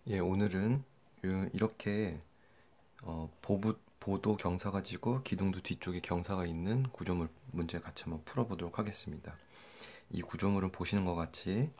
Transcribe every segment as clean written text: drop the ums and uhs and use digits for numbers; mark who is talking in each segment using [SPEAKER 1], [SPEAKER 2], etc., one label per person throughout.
[SPEAKER 1] 예, 오늘은 이렇게 보도 경사가 지고 기둥도 뒤쪽에 경사가 있는 구조물 문제 같이 한번 풀어보도록 하겠습니다. 이 구조물은 보시는 것 같이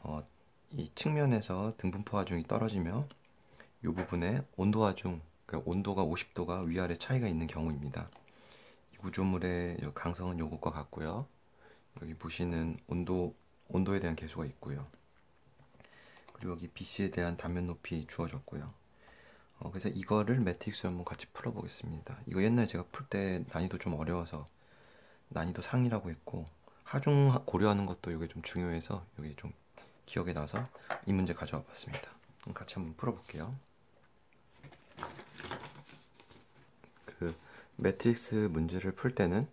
[SPEAKER 1] 어, 이 측면에서 등분포 하중이 떨어지며 이 부분에 온도 하중, 그러니까 온도가 50도가 위아래 차이가 있는 경우입니다. 이 구조물의 강성은 요것과 같고요. 여기 보시는 온도에 대한 계수가 있고요. 그리고 여기 BC에 대한 단면 높이 주어졌고요. 그래서 이거를 매트릭스로 한번 같이 풀어보겠습니다. 이거 옛날에 제가 풀 때 난이도 좀 어려워서 난이도 상이라고 했고 하중 고려하는 것도 이게 좀 중요해서 여기 좀 기억에 나서 이 문제 가져와 봤습니다. 그럼 같이 한번 풀어볼게요. 그 매트릭스 문제를 풀 때는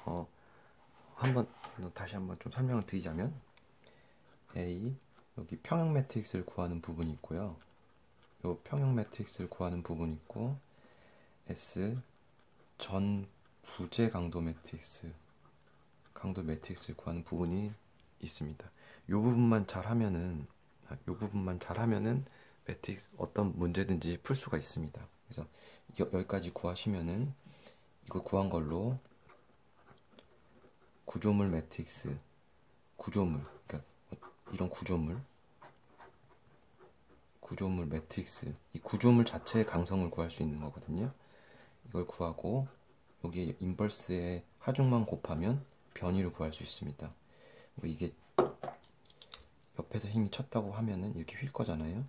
[SPEAKER 1] 어, 한번 다시 한번 좀 설명을 드리자면 A 여기 평형 매트릭스를 구하는 부분이 있고요. 요 평형 매트릭스를 구하는 부분이 있고 S 전 부재 강도 매트릭스를 구하는 부분이 있습니다. 요 부분만 잘하면은 매트릭스 어떤 문제든지 풀 수가 있습니다. 그래서 여기까지 구하시면은 이거 구한 걸로 구조물 매트릭스, 그러니까 이런 구조물 매트릭스, 이 구조물 자체의 강성을 구할 수 있는 거거든요. 이걸 구하고 여기에 인버스의 하중만 곱하면 변이를 구할 수 있습니다. 이게 옆에서 힘이 쳤다고 하면은 이렇게 휠 거잖아요.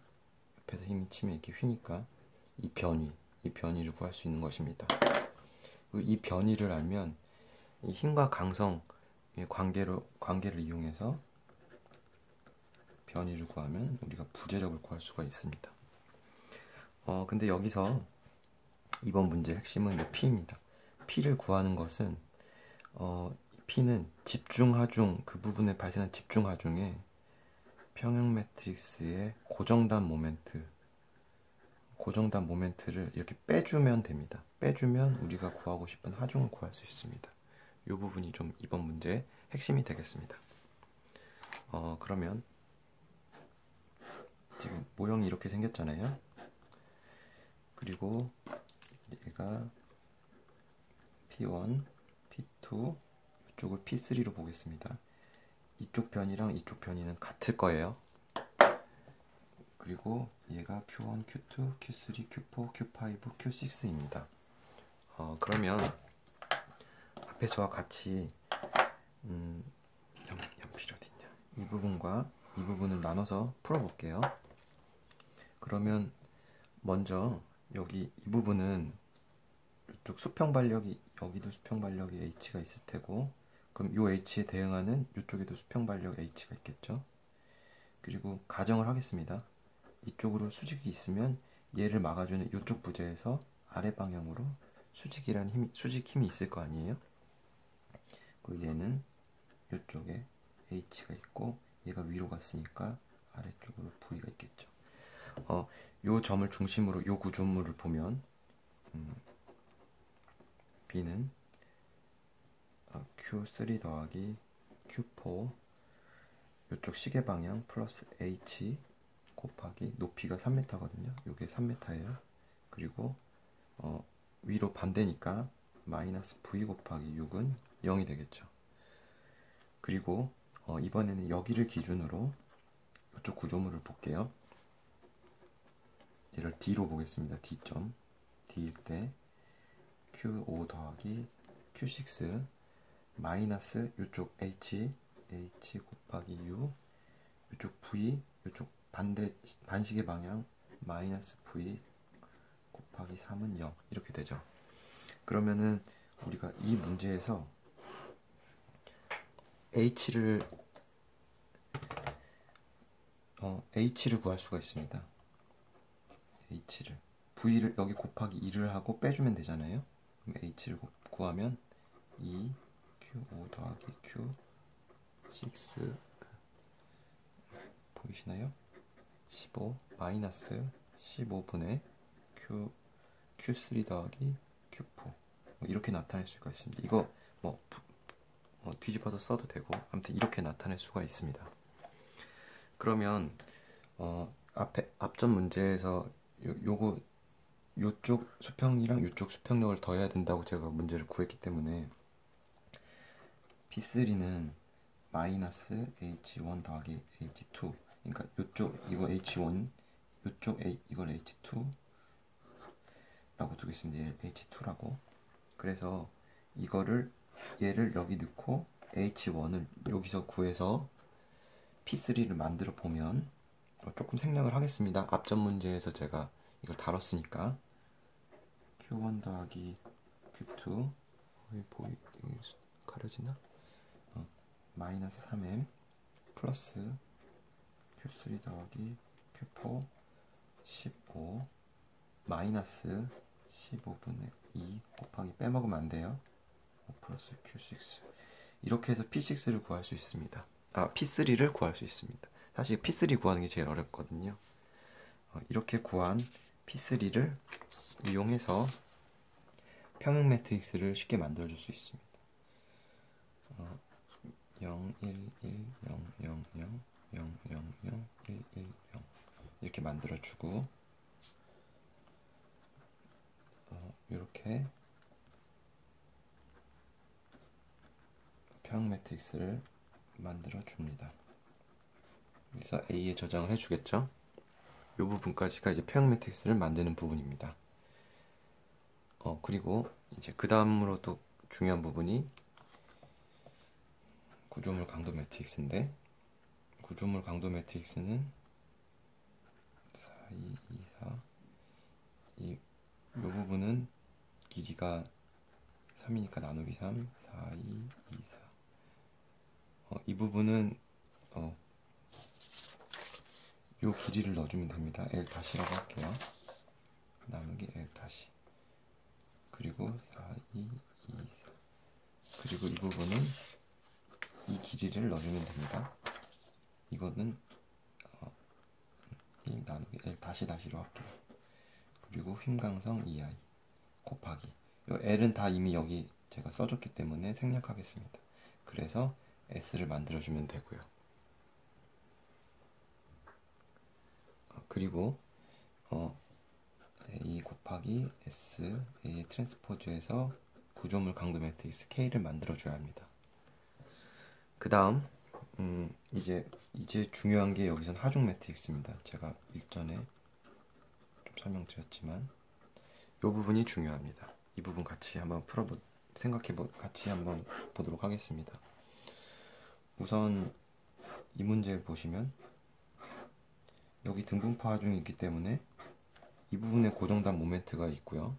[SPEAKER 1] 옆에서 힘이 치면 이렇게 휘니까 이 변이를 구할 수 있는 것입니다. 그리고 이 변이를 알면 이 힘과 강성의 관계를 이용해서 변이를 구하면 우리가 부재력을 구할 수가 있습니다. 근데 여기서 이번 문제의 핵심은 P입니다. P를 구하는 것은 P는 집중하중, 그 부분에 발생한 집중하중에 평형 매트릭스의 고정단 모멘트를 이렇게 빼주면 됩니다. 빼주면 우리가 구하고 싶은 하중을 구할 수 있습니다. 이 부분이 좀 이번 문제의 핵심이 되겠습니다. 그러면 지금 모형이 이렇게 생겼잖아요. 그리고 얘가 P1, P2, 이쪽을 P3로 보겠습니다. 이쪽 변이랑 이쪽 변이는 같을 거예요. 그리고 얘가 Q1, Q2, Q3, Q4, Q5, Q6입니다. 그러면 앞에서와 같이 연필이 어딨냐? 이 부분과 이 부분을 나눠서 풀어볼게요. 그러면 먼저 여기 이 부분은 이쪽 수평 반력이 여기도 수평 반력이 H가 있을 테고 그럼 요 H에 대응하는 이쪽에도 수평 반력 H가 있겠죠. 그리고 가정을 하겠습니다. 이쪽으로 수직이 있으면 얘를 막아주는 이쪽 부재에서 아래 방향으로 수직 힘이 있을 거 아니에요. 그리고 얘는 이쪽에 H가 있고 얘가 위로 갔으니까 아래쪽으로 V가 있겠죠. 요 점을 중심으로 요 구조물을 보면 B는 Q3 더하기 Q4 이쪽 시계 방향 플러스 H 곱하기 높이가 3m거든요. 이게 3m예요. 그리고 위로 반대니까 마이너스 V 곱하기 6은 0이 되겠죠. 그리고 이번에는 여기를 기준으로 이쪽 구조물을 볼게요. 얘를 D로 보겠습니다. D점. D일 때 Q5 더하기 Q6 마이너스 이쪽 H 곱하기 U 이쪽 V 이쪽 반시계 방향 마이너스 V 곱하기 3은 0 이렇게 되죠. 그러면은 우리가 이 문제에서 H를 구할 수가 있습니다. H를 V를 여기 곱하기 2를 하고 빼주면 되잖아요. 그럼 H를 구하면 2 Q5 더하기 Q6 보이시나요? 15 마이너스 15분의 Q3 더하기 Q4 이렇게 나타낼 수가 있습니다. 이거 뒤집어서 써도 되고 아무튼 이렇게 나타낼 수가 있습니다. 그러면 앞전 문제에서 요쪽 수평이랑 요쪽 수평력을 더해야 된다고 제가 문제를 구했기 때문에 P3는 마이너스 H1 더하기 H2, 그러니까 요쪽 이거 H1, 요쪽 이걸 H2 라고 두겠습니다. H2라고. 그래서 얘를 여기 넣고 H1을 여기서 구해서 P3를 만들어 보면, 조금 생략을 하겠습니다. 앞전 문제에서 제가 이걸 다뤘으니까. Q1 더하기 Q2 가려지나? 마이너스 3M 플러스 Q3 더하기 Q4 15 마이너스 15분의 2 곱하기 빼먹으면 안 돼요. 5 플러스 Q6. 이렇게 해서 P6를 구할 수 있습니다. P3를 구할 수 있습니다. 사실 P3 구하는 게 제일 어렵거든요. 이렇게 구한 P3를 이용해서 평행 매트릭스를 쉽게 만들어줄 수 있습니다. 0, 1, 1, 0, 0, 0, 0, 0, 0, 1, 1, 0 이렇게 만들어주고, 이렇게 평행 매트릭스를 만들어줍니다. 그래서 A에 저장을 해주겠죠. 이 부분까지가 이제 평행 매트릭스를 만드는 부분입니다. 그리고 이제 그 다음으로 또 중요한 부분이 구조물 강도 매트릭스인데, 구조물 강도 매트릭스는 4, 2, 2, 4 이 부분은 길이가 3이니까 나누기 3, 4, 2, 2, 4. 이 부분은 요 길이를 넣어주면 됩니다. L 다시라고 할게요. 나누기 L 다시. 그리고 4, 2, 2, 4. 그리고 이 부분은 이 길이를 넣어주면 됩니다. 이거는 이 나누기 L 다시로 할게요. 그리고 휭강성 2i 곱하기. 이 L은 다 이미 여기 제가 써줬기 때문에 생략하겠습니다. 그래서 S를 만들어주면 되고요. 그리고 A 곱하기 S, A의 트랜스포즈에서 구조물 강도 매트릭스 K를 만들어줘야 합니다. 그 다음 이제 중요한 게 여기선 하중 매트릭스입니다. 제가 일전에 좀 설명드렸지만 이 부분이 중요합니다. 이 부분 같이 한번 같이 한번 보도록 하겠습니다. 우선 이 문제를 보시면 여기 등분포 하중이 있기 때문에 이 부분에 고정단 모멘트가 있고요.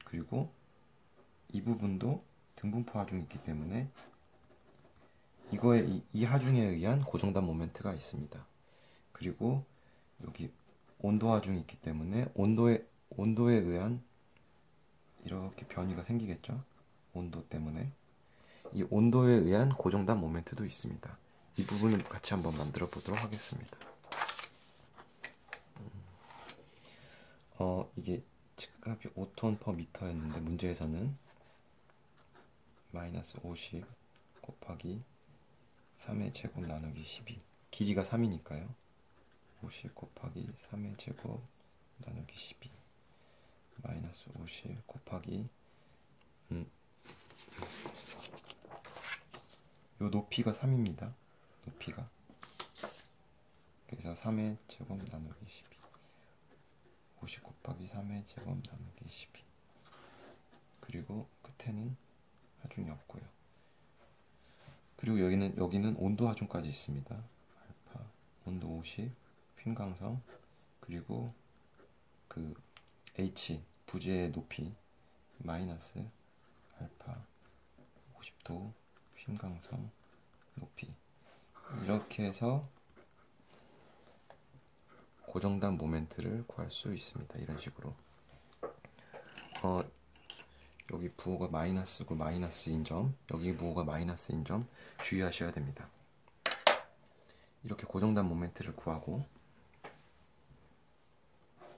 [SPEAKER 1] 그리고 이 부분도 등분포 하중이 있기 때문에 이 하중에 의한 고정단 모멘트가 있습니다. 그리고 여기 온도 하중이 있기 때문에 온도에 의한 이렇게 변이가 생기겠죠. 온도 때문에 이 온도에 의한 고정단 모멘트도 있습니다. 이 부분을 같이 한번 만들어 보도록 하겠습니다. 이게 측값이 5톤 per 미터였는데 문제에서는 마이너스 50 곱하기 3의 제곱 나누기 12 길이가 3이니까요. 50 곱하기 3의 제곱 나누기 12 마이너스 50 곱하기 요 높이가 3입니다. 높이가. 그래서 3의 제곱 나누기 12 50 곱하기 3의 제곱 나누기 12 그리고 끝에는 하중이 없고요. 그리고 여기는 온도 하중까지 있습니다. 알파 온도 50 휭강성 그리고 그 H 부재의 높이 마이너스 알파 50도 휭강성 높이 이렇게 해서 고정단 모멘트를 구할 수 있습니다. 이런 식으로 여기 부호가 마이너스고 마이너스인 점, 여기 부호가 마이너스인 점 주의하셔야 됩니다. 이렇게 고정단 모멘트를 구하고,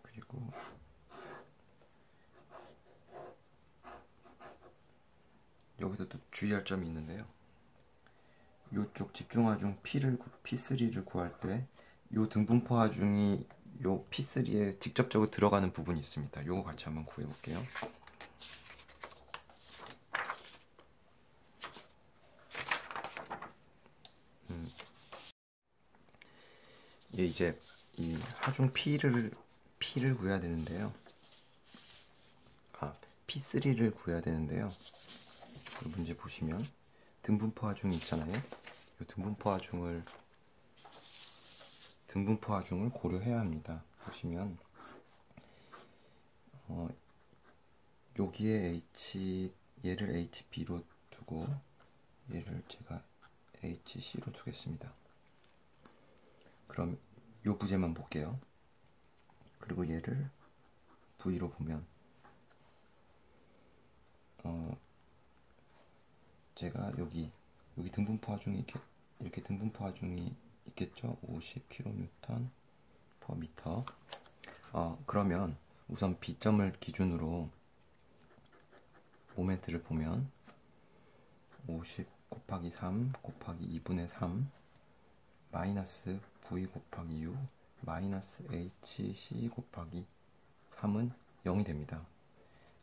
[SPEAKER 1] 그리고 여기서 또 주의할 점이 있는데요. 이쪽 집중하중 P3를 구할 때 이 등분포 하중이 요 P3에 직접적으로 들어가는 부분이 있습니다. 요거 같이 한번 구해 볼게요. 얘 이제 이 하중 P를 구해야 되는데요. P3를 구해야 되는데요. 문제 보시면 등분포 하중이 있잖아요. 이 등분포 하중을 고려해야 합니다. 보시면 여기에 얘를 HB로 두고 얘를 제가 HC로 두겠습니다. 그럼 요 부재만 볼게요. 그리고 얘를 V로 보면 제가 여기 등분포 하중이 이렇게 등분포 하중이 있겠죠? 50kN/m. 그러면 우선 B점을 기준으로 모멘트를 보면 50 곱하기 3 곱하기 2분의 3 마이너스 V 곱하기 6 마이너스 HC 곱하기 3은 0이 됩니다.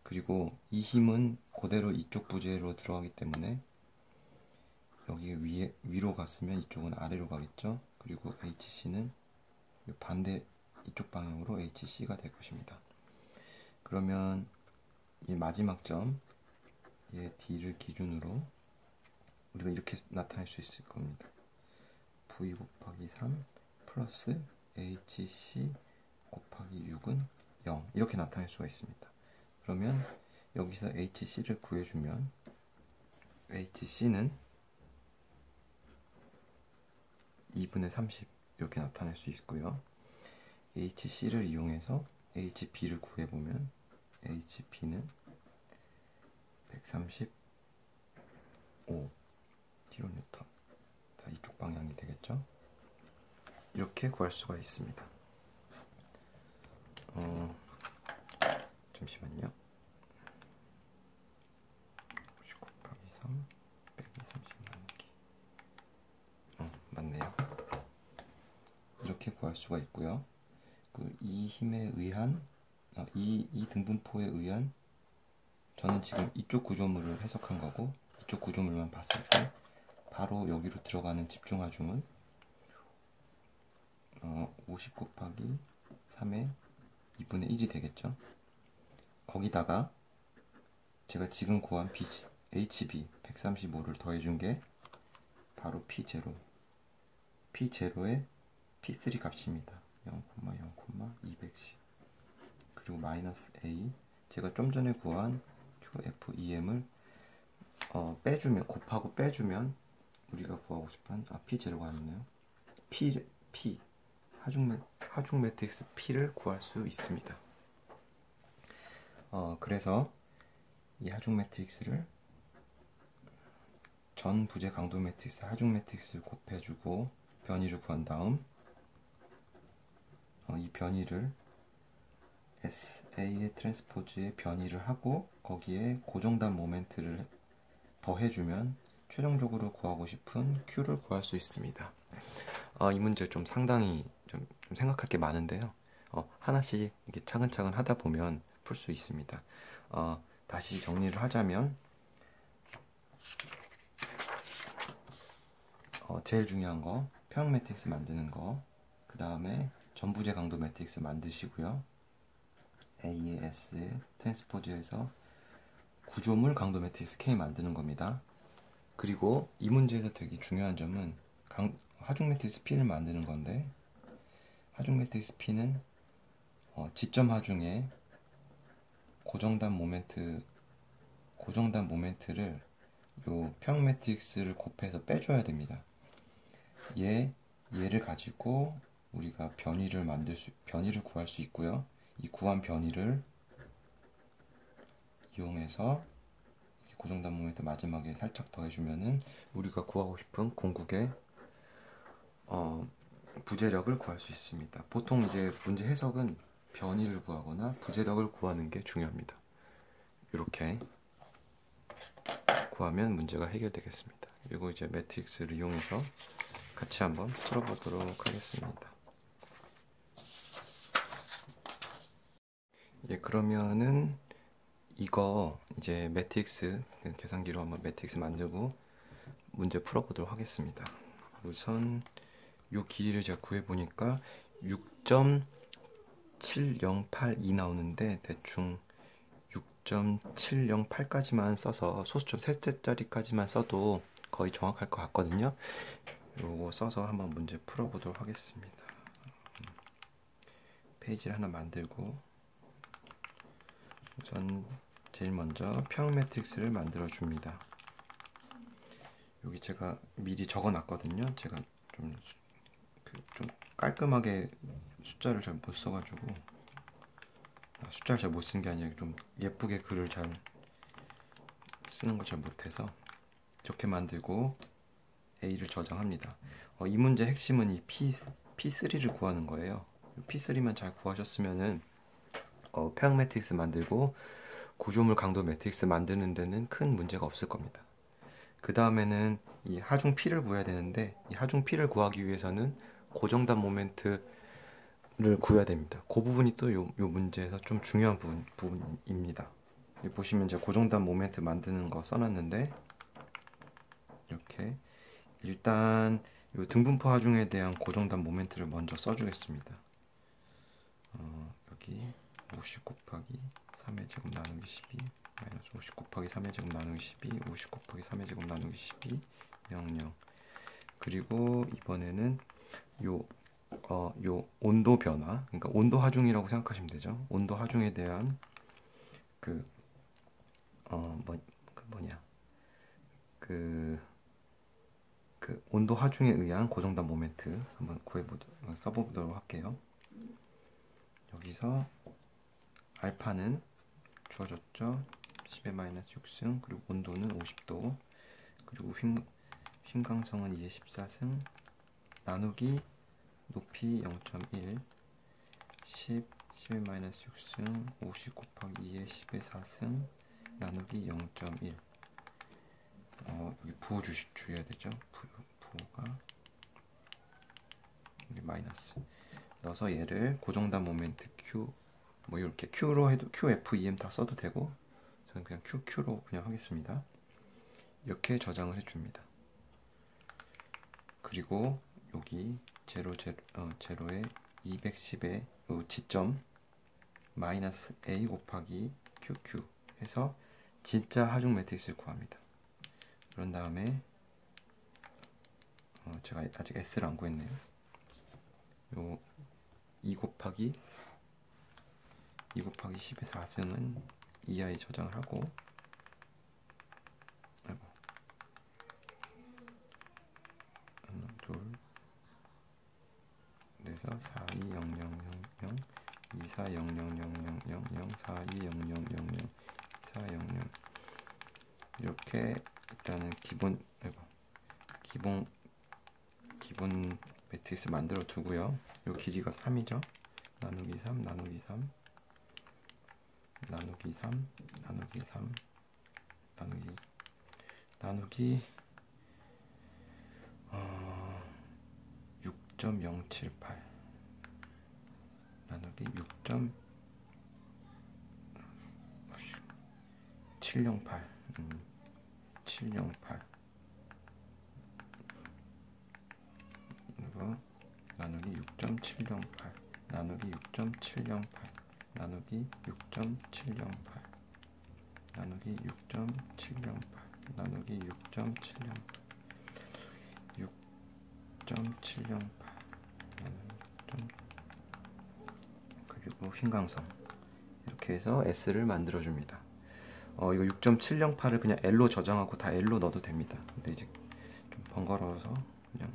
[SPEAKER 1] 그리고 이 힘은 그대로 이쪽 부재로 들어가기 때문에 여기 위로 갔으면 이쪽은 아래로 가겠죠. 그리고 HC는 반대 이쪽 방향으로 HC가 될 것입니다. 그러면 이 마지막 점, 얘 D를 기준으로 우리가 이렇게 나타낼 수 있을 겁니다. V 곱하기 3 플러스 HC 곱하기 6은 0 이렇게 나타낼 수가 있습니다. 그러면 여기서 HC를 구해주면 HC는 2분의 30 이렇게 나타낼 수 있고요. HC를 이용해서 HB를 구해보면 HB는 135kN 다 이쪽 방향이 되겠죠. 이렇게 구할 수가 있습니다. 잠시만요. 50 곱하기 3 빼기 30 나누기 맞네요. 이렇게 구할 수가 있고요. 이 힘에 의한 이 등분포에 의한 저는 지금 이쪽 구조물을 해석한 거고 이쪽 구조물만 봤을 때 바로 여기로 들어가는 집중하중은 50 곱하기 3의 2분의 1이 되겠죠. 거기다가 제가 지금 구한 HB 135를 더해준 게 바로 P0의 P3 값입니다. 0,0,210 그리고 마이너스 A 제가 좀 전에 구한 QFEM을 곱하고 빼주면 우리가 구하고 싶은 P0가 아니네요. 하중 매트릭스 P를 구할 수 있습니다. 그래서 이 하중 매트릭스를 전 부재 강도 매트릭스 하중 매트릭스를 곱해주고 변이를 구한 다음 이 변이를 SA의 트랜스포즈에 변이를 하고 거기에 고정단 모멘트를 더해주면 최종적으로 구하고 싶은 Q를 구할 수 있습니다. 이 문제 좀 상당히 좀 생각할 게 많은데요. 하나씩 이렇게 차근차근 하다 보면 풀 수 있습니다. 다시 정리를 하자면 제일 중요한 거 평형 매트릭스 만드는 거, 그 다음에 전부재 강도 매트릭스 만드시고요. AES의 트랜스포즈에서 구조물 강도 매트릭스 K 만드는 겁니다. 그리고 이 문제에서 되게 중요한 점은 하중 매트릭스 P를 만드는 건데 하중 매트릭스 P는 지점 하중에 고정단 모멘트를 요 평형 매트릭스를 곱해서 빼줘야 됩니다. 얘를 가지고 우리가 변이를 구할 수 있고요. 이 구한 변이를 이용해서 고정단 모멘트 마지막에 살짝 더해주면은 우리가 구하고 싶은 궁극의 부재력을 구할 수 있습니다. 보통 이제 문제 해석은 변이를 구하거나 부재력을 구하는 게 중요합니다. 이렇게 구하면 문제가 해결되겠습니다. 그리고 이제 매트릭스를 이용해서 같이 한번 풀어보도록 하겠습니다. 예, 그러면은 이거 이제 매트릭스 계산기로 한번 매트릭스 만들고 문제 풀어보도록 하겠습니다. 우선 요 길이를 제가 구해보니까 6.7082 나오는데 대충 6.708까지만 써서 소수점 셋째짜리까지만 써도 거의 정확할 것 같거든요. 요거 써서 한번 문제 풀어보도록 하겠습니다. 페이지를 하나 만들고 우선 제일 먼저 평 매트릭스를 만들어 줍니다. 여기 제가 미리 적어 놨거든요. 제가 좀 깔끔하게 숫자를 잘 못 써가지고, 숫자를 잘 못 쓴 게 아니라 좀 예쁘게 글을 잘 쓰는 걸 잘 못해서 이렇게 만들고 A를 저장합니다. 이 문제 핵심은 이 P3를 구하는 거예요. P3만 잘 구하셨으면은 평 매트릭스 만들고 구조물 강도 매트릭스 만드는 데는 큰 문제가 없을 겁니다. 그 다음에는 이 하중 P를 구해야 되는데, 이 하중 P를 구하기 위해서는 고정단 모멘트를 구해야 됩니다. 그 부분이 또 요 문제에서 좀 중요한 부분입니다. 여기 보시면 제가 고정단 모멘트 만드는 거 써놨는데, 이렇게 일단 요 등분포 하중에 대한 고정단 모멘트를 먼저 써주겠습니다. 여기 50 곱하기 3의 제곱 나누기 12 마이너스 50 곱하기 3의 제곱 나누기 12 50 곱하기 3의 제곱 나누기 12 0, 0. 그리고 이번에는 요 온도 변화, 그러니까 온도 하중이라고 생각하시면 되죠. 온도 하중에 대한 그 온도 하중에 의한 고정단 모멘트 한번 써보도록 할게요. 여기서 알파는 주어졌죠. 10의 마이너스 6승, 그리고 온도는 50도, 그리고 흰강성은 2의 14승, 나누기 높이 0.1, 10의 마이너스 6승, 50 곱하기 2의 10의 4승, 나누기 0.1. 여기 부호 주셔야 되죠. 부호가 여기 마이너스 넣어서 얘를 고정단 모멘트 Q, 뭐 이렇게 Q로 해도 Q, F, E, M 다 써도 되고, 저는 그냥 Q로 그냥 하겠습니다. 이렇게 저장을 해줍니다. 그리고 여기 제로에 210의 지점 마이너스 A 곱하기 QQ 해서 진짜 하중 매트릭스를 구합니다. 그런 다음에 제가 아직 S를 안 구했네요. 요 2 곱하기 10의 4승은 2i 저장을 하고, 하나, 둘, 그래서 420000 240000 420000 2400 이렇게 일단은 기본 매트릭스 만들어 두고요. 요 길이가 3이죠. 나누기 3 나누기 3 나누기 3 나누기 3 나누기 6.078 나누기 6.708 708 그리고 나누기 6.708 나누기 6.708 나누기 6.708 나누기 6.708 나누기 6.708 6.708 그리고 흰강성 이렇게 해서 S를 만들어 줍니다. 이거 6.708을 그냥 L로 저장하고 다 L로 넣어도 됩니다. 근데 이제 좀 번거로워서 그냥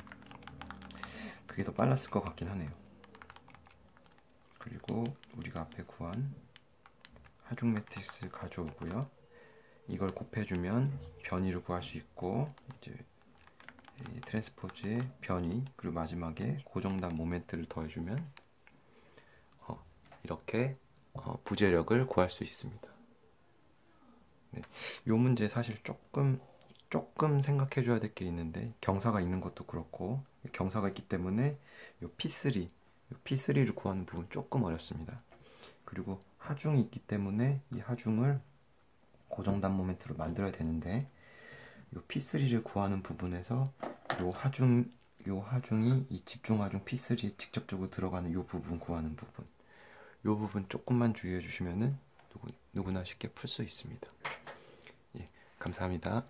[SPEAKER 1] 그게 더 빨랐을 것 같긴 하네요. 그리고 우리가 앞에 구한 하중 매트릭스 가져오고요. 이걸 곱해주면 변이를 구할 수 있고, 이제 트랜스포즈의 변이, 그리고 마지막에 고정단 모멘트를 더해주면 이렇게 부재력을 구할 수 있습니다. 네, 이 문제 사실 조금 생각해줘야 될 게 있는데, 경사가 있는 것도 그렇고, 경사가 있기 때문에 이 P3를 구하는 부분 조금 어렵습니다. 그리고 하중이 있기 때문에 이 하중을 고정단 모멘트로 만들어야 되는데, 이 P3를 구하는 부분에서 요 하중이 이 집중 하중 P3에 직접적으로 들어가는 요 부분 구하는 부분, 요 부분 조금만 주의해 주시면은 누구나 쉽게 풀 수 있습니다. 예, 감사합니다.